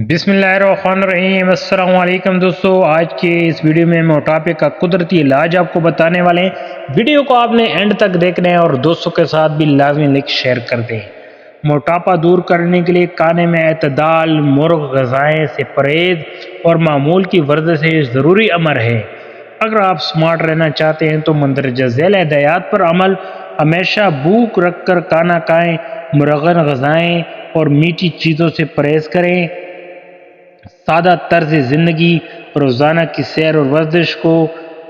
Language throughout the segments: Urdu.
بسم اللہ الرحمن الرحیم۔ السلام علیکم دوستو، آج کے اس ویڈیو میں موٹاپے کا قدرتی علاج آپ کو بتانے والے ہیں۔ ویڈیو کو آپ نے اینڈ تک دیکھنا ہے اور دوستوں کے ساتھ بھی لازمی لنک شیئر کر دیں۔ موٹاپا دور کرنے کے لیے کھانے میں اعتدال، مرغ غذائیں سے پرہیز اور معمول کی ورزش سے ضروری امر ہے۔ اگر آپ سمارٹ رہنا چاہتے ہیں تو مندرجہ ذیل ہدایات پر عمل، ہمیشہ بھوک رکھ کر کھانا کھائیں، مرغن غذائیں اور میٹھی چیزوں سے پرہیز کریں، سادہ طرز زندگی، روزانہ کی سیر اور ورزش کو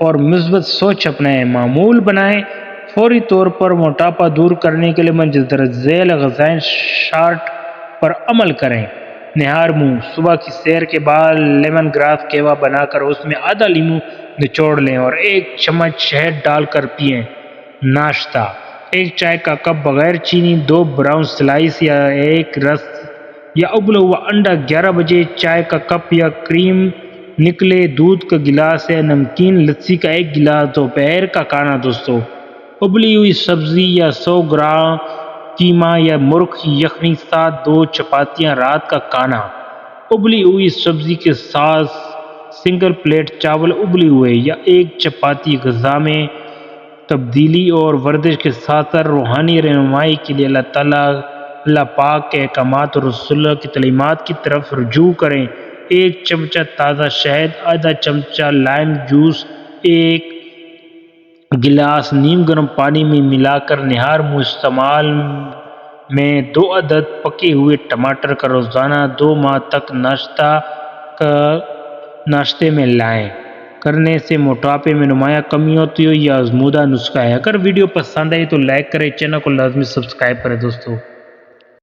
اور مثبت سوچ اپنائیں، معمول بنائیں۔ فوری طور پر موٹاپا دور کرنے کے لیے مندرجہ ذیل غذائی شارٹ پر عمل کریں۔ نہار منہ، صبح کی سیر کے بعد لیمن گراس قہوہ بنا کر اس میں آدھا لیموں نچوڑ لیں اور 1 چمچ شہد ڈال کر پئیں۔ ناشتہ: 1 چائے کا کپ بغیر چینی، 2 براؤن سلائس یا 1 رس یا ابلا ہوا انڈا۔ 11 بجے چائے کا کپ یا کریم نکلے دودھ کا گلاس یا نمکین لسی کا 1 گلاس۔ دوپہر کا کھانا دوستو: ابلی ہوئی سبزی یا 100 گرام قیمہ یا مرغ کی یخنی ساتھ 2 چپاتیاں۔ رات کا کھانا: ابلی ہوئی سبزی کے ساتھ سنگل پلیٹ چاول ابلے ہوئے یا 1 چپاتی۔ غذا میں تبدیلی اور ورزش کے ساتھ ساتھ روحانی رہنمائی کے لیے اللہ پاک کے احکامات اور رسول اللہ کی تعلیمات کی طرف رجوع کریں۔ 1 چمچہ تازہ شہد، آدھا چمچہ لائم جوس 1 گلاس نیم گرم پانی میں ملا کر نہار منہ استعمال میں 2 عدد پکے ہوئے ٹماٹر کا روزانہ 2 ماہ تک ناشتے میں لائیں۔ کرنے سے موٹاپے میں نمایاں کمی ہوتی ہے۔ یہ آزمودہ نسخہ ہے۔ اگر ویڈیو پسند آئی تو لائک کریں، چینل کو لازمی سبسکرائب کریں دوستو۔